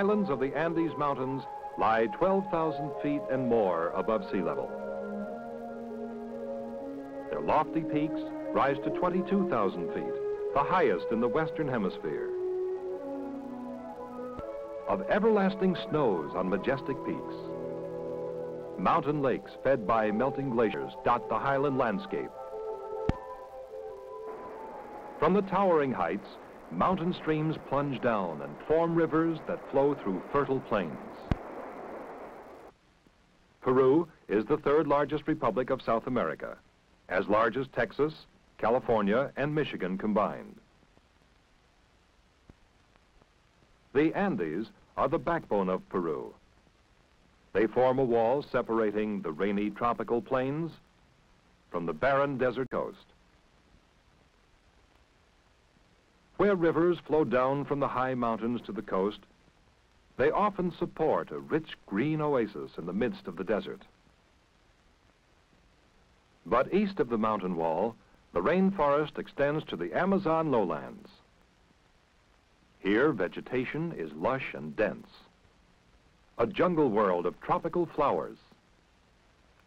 highlands of the Andes Mountains lie 12,000 feet and more above sea level. Their lofty peaks rise to 22,000 feet, the highest in the Western Hemisphere. Of everlasting snows on majestic peaks, mountain lakes fed by melting glaciers dot the highland landscape. From the towering heights, mountain streams plunge down and form rivers that flow through fertile plains. Peru is the third largest republic of South America, as large as Texas, California, and Michigan combined. The Andes are the backbone of Peru. They form a wall separating the rainy tropical plains from the barren desert coast. Where rivers flow down from the high mountains to the coast, they often support a rich green oasis in the midst of the desert. But east of the mountain wall, the rainforest extends to the Amazon lowlands. Here, vegetation is lush and dense. A jungle world of tropical flowers,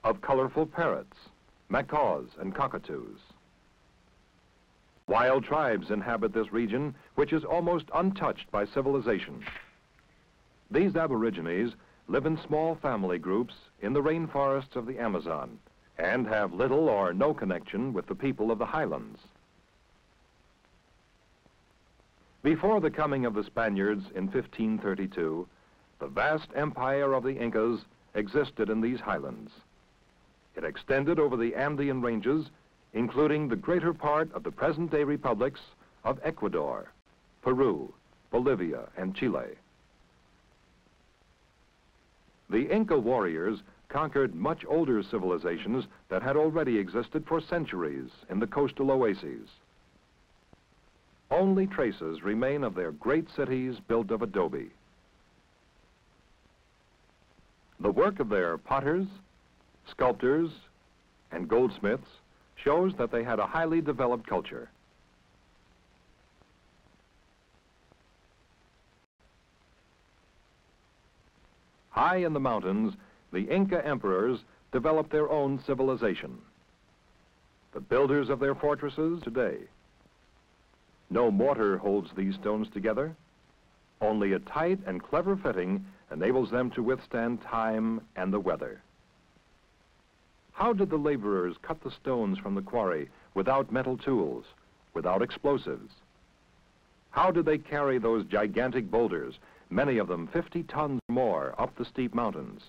of colorful parrots, macaws, and cockatoos. Wild tribes inhabit this region, which is almost untouched by civilization. These aborigines live in small family groups in the rainforests of the Amazon and have little or no connection with the people of the highlands. Before the coming of the Spaniards in 1532, the vast empire of the Incas existed in these highlands. It extended over the Andean ranges, including the greater part of the present-day republics of Ecuador, Peru, Bolivia, and Chile. The Inca warriors conquered much older civilizations that had already existed for centuries in the coastal oases. Only traces remain of their great cities built of adobe. The work of their potters, sculptors, and goldsmiths shows that they had a highly developed culture. High in the mountains, the Inca emperors developed their own civilization. The builders of their fortresses today. No mortar holds these stones together. Only a tight and clever fitting enables them to withstand time and the weather. How did the laborers cut the stones from the quarry without metal tools, without explosives? How did they carry those gigantic boulders, many of them 50 tons more, up the steep mountains?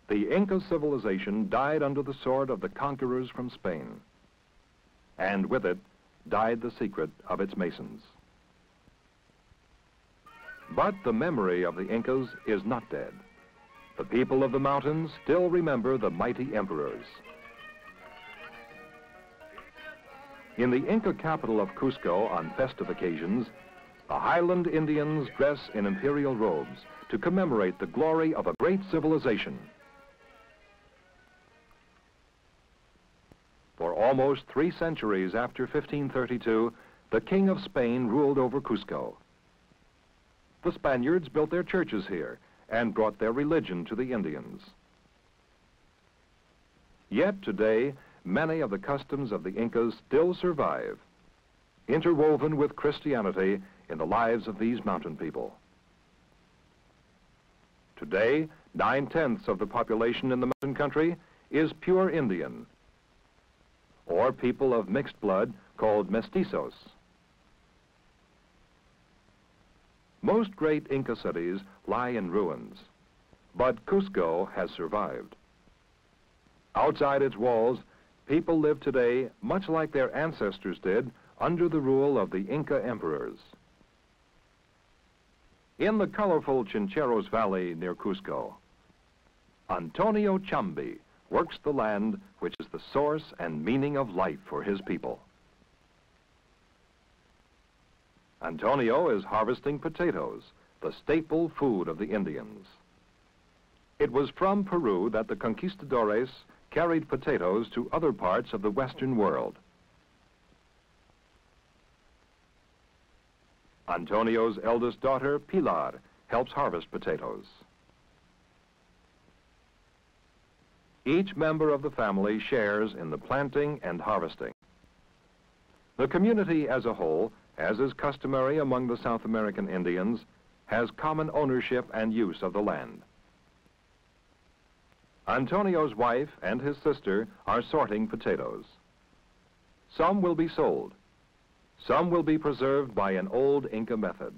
The Inca civilization died under the sword of the conquerors from Spain, and with it died the secret of its masons. But the memory of the Incas is not dead. The people of the mountains still remember the mighty emperors. In the Inca capital of Cusco on festive occasions, the Highland Indians dress in imperial robes to commemorate the glory of a great civilization. For almost 3 centuries after 1532, the King of Spain ruled over Cusco. The Spaniards built their churches here and brought their religion to the Indians. Yet today, many of the customs of the Incas still survive, interwoven with Christianity in the lives of these mountain people. Today, 9/10 of the population in the mountain country is pure Indian, or people of mixed blood called Mestizos. Most great Inca cities lie in ruins, but Cusco has survived. Outside its walls, people live today much like their ancestors did under the rule of the Inca emperors. In the colorful Chincheros Valley near Cusco, Antonio Chumby works the land which is the source and meaning of life for his people. Antonio is harvesting potatoes, the staple food of the Indians. It was from Peru that the conquistadores carried potatoes to other parts of the Western world. Antonio's eldest daughter, Pilar, helps harvest potatoes. Each member of the family shares in the planting and harvesting. The community as a whole, as is customary among the South American Indians, has common ownership and use of the land. Antonio's wife and his sister are sorting potatoes. Some will be sold. Some will be preserved by an old Inca method,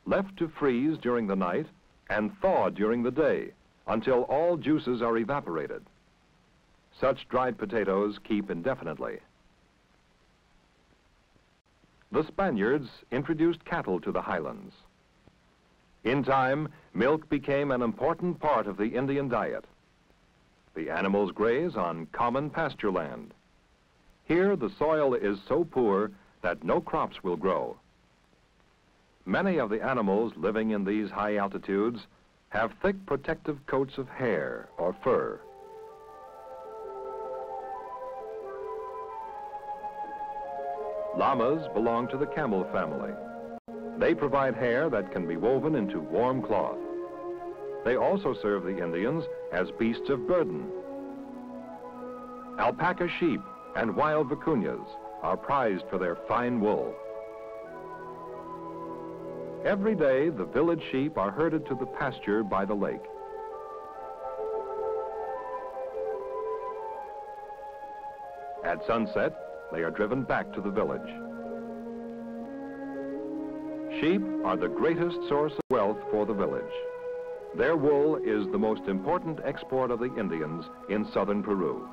left to freeze during the night and thawed during the day until all juices are evaporated. Such dried potatoes keep indefinitely. The Spaniards introduced cattle to the highlands. In time, milk became an important part of the Indian diet. The animals graze on common pasture land. Here, the soil is so poor that no crops will grow. Many of the animals living in these high altitudes have thick protective coats of hair or fur. Llamas belong to the camel family. They provide hair that can be woven into warm cloth. They also serve the Indians as beasts of burden. Alpaca sheep and wild vicuñas are prized for their fine wool. Every day, the village sheep are herded to the pasture by the lake. At sunset, they are driven back to the village. Sheep are the greatest source of wealth for the village. Their wool is the most important export of the Indians in southern Peru.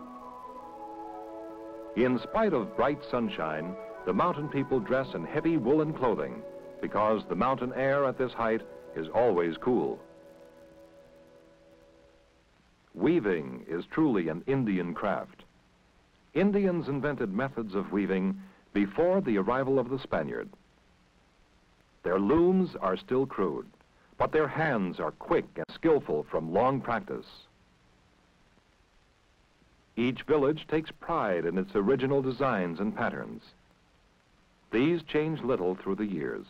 In spite of bright sunshine, the mountain people dress in heavy woolen clothing because the mountain air at this height is always cool. Weaving is truly an Indian craft. Indians invented methods of weaving before the arrival of the Spaniard. Their looms are still crude, but their hands are quick and skillful from long practice. Each village takes pride in its original designs and patterns. These change little through the years.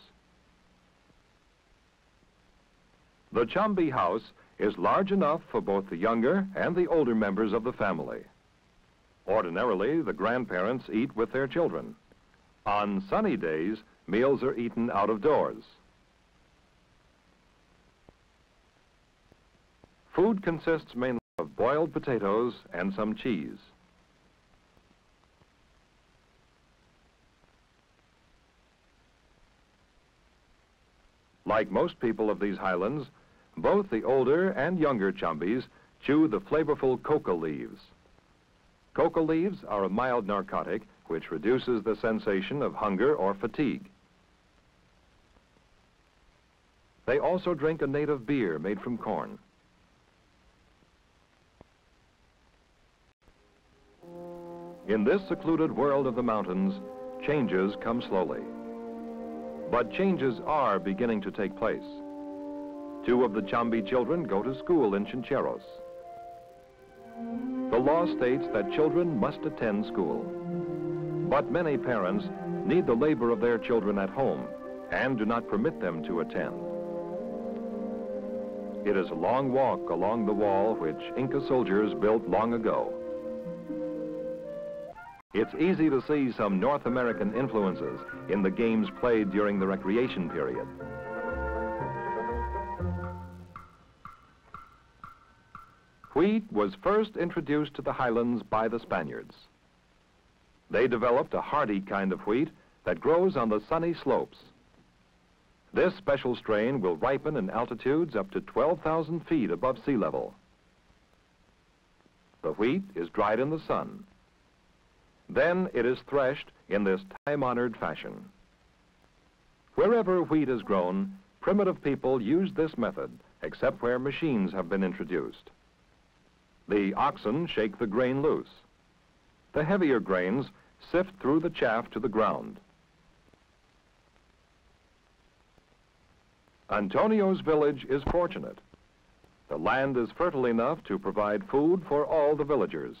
The Chumby House is large enough for both the younger and the older members of the family. Ordinarily, the grandparents eat with their children. On sunny days, meals are eaten out of doors. Food consists mainly of boiled potatoes and some cheese. Like most people of these highlands, both the older and younger Chumbys chew the flavorful coca leaves. Coca leaves are a mild narcotic which reduces the sensation of hunger or fatigue. They also drink a native beer made from corn. In this secluded world of the mountains, changes come slowly. But changes are beginning to take place. 2 of the Chumby children go to school in Chincheros. The law states that children must attend school. But many parents need the labor of their children at home and do not permit them to attend. It is a long walk along the wall which Inca soldiers built long ago. It's easy to see some North American influences in the games played during the recreation period. Wheat was first introduced to the highlands by the Spaniards. They developed a hardy kind of wheat that grows on the sunny slopes. This special strain will ripen in altitudes up to 12,000 feet above sea level. The wheat is dried in the sun. Then it is threshed in this time-honored fashion. Wherever wheat is grown, primitive people use this method, except where machines have been introduced. The oxen shake the grain loose. The heavier grains sift through the chaff to the ground. Antonio's village is fortunate. The land is fertile enough to provide food for all the villagers.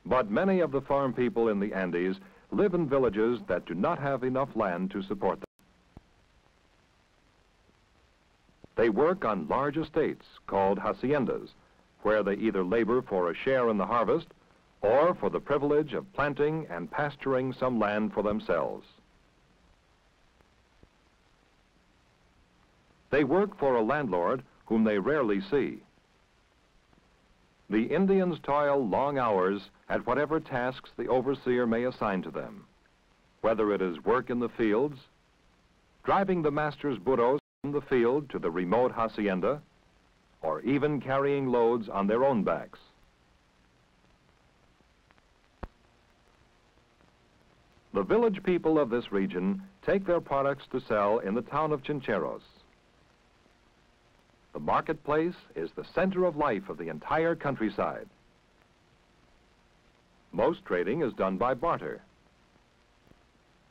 But many of the farm people in the Andes live in villages that do not have enough land to support them. work on large estates called haciendas, where they either labor for a share in the harvest or for the privilege of planting and pasturing some land for themselves. They work for a landlord whom they rarely see. The Indians toil long hours at whatever tasks the overseer may assign to them, whether it is work in the fields, driving the master's burros from the field to the remote hacienda, or even carrying loads on their own backs. The village people of this region take their products to sell in the town of Chincheros. The marketplace is the center of life of the entire countryside. Most trading is done by barter.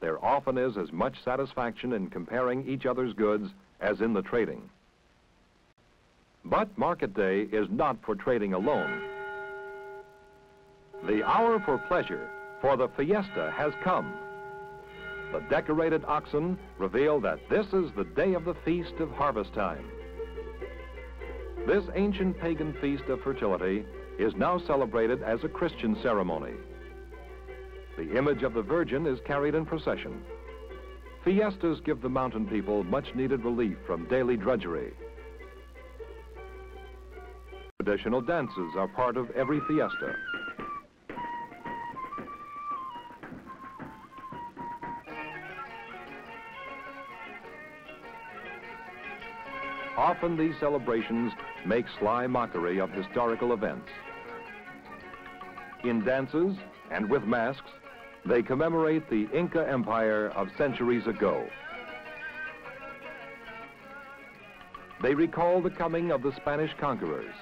There often is as much satisfaction in comparing each other's goods as in the trading. But market day is not for trading alone. The hour for pleasure, for the fiesta, has come. The decorated oxen reveal that this is the day of the feast of harvest time. This ancient pagan feast of fertility is now celebrated as a Christian ceremony. The image of the Virgin is carried in procession. Fiestas give the mountain people much-needed relief from daily drudgery. Traditional dances are part of every fiesta. Often these celebrations make sly mockery of historical events. In dances and with masks, they commemorate the Inca Empire of centuries ago. They recall the coming of the Spanish conquerors.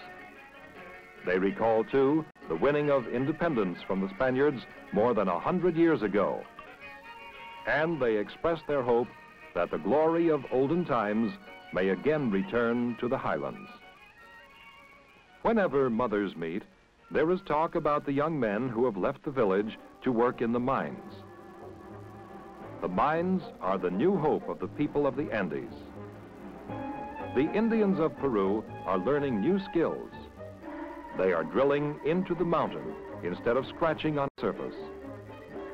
They recall, too, the winning of independence from the Spaniards more than 100 years ago. And they express their hope that the glory of olden times may again return to the Highlands. Whenever mothers meet, there is talk about the young men who have left the village to work in the mines. The mines are the new hope of the people of the Andes. The Indians of Peru are learning new skills. They are drilling into the mountain instead of scratching on the surface.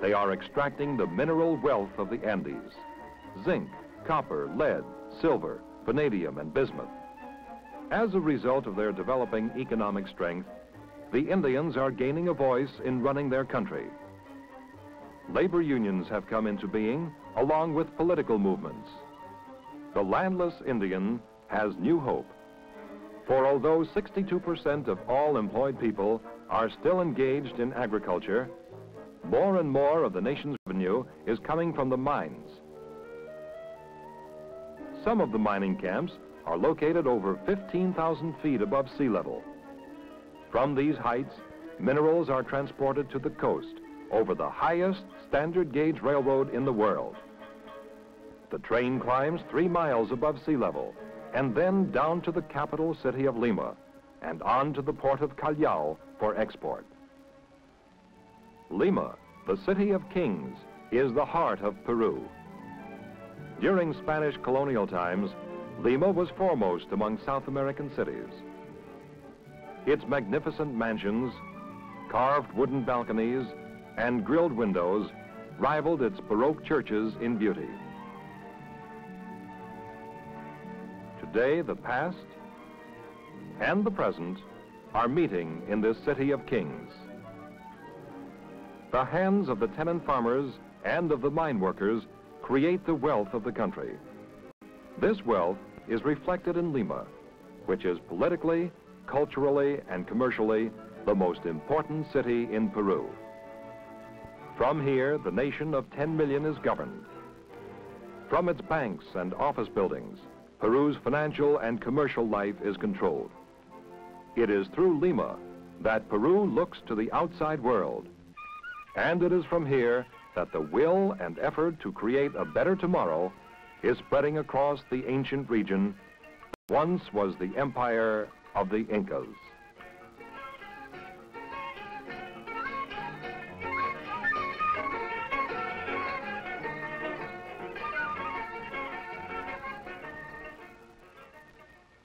They are extracting the mineral wealth of the Andes: zinc, copper, lead, silver, vanadium, and bismuth. As a result of their developing economic strength, the Indians are gaining a voice in running their country. Labor unions have come into being, along with political movements. The landless Indian has new hope. For although 62% of all employed people are still engaged in agriculture, more and more of the nation's revenue is coming from the mines. Some of the mining camps are located over 15,000 feet above sea level. From these heights, minerals are transported to the coast over the highest standard gauge railroad in the world. The train climbs 3 miles above sea level and then down to the capital city of Lima and on to the port of Callao for export. Lima, the city of kings, is the heart of Peru. During Spanish colonial times, Lima was foremost among South American cities. Its magnificent mansions, carved wooden balconies, and grilled windows rivaled its Baroque churches in beauty. Today, the past and the present are meeting in this city of kings. The hands of the tenant farmers and of the mine workers create the wealth of the country. This wealth is reflected in Lima, which is politically, culturally, and commercially the most important city in Peru. From here, the nation of 10 million is governed. From its banks and office buildings, Peru's financial and commercial life is controlled. It is through Lima that Peru looks to the outside world. And it is from here that the will and effort to create a better tomorrow is spreading across the ancient region that once was the empire of the Incas.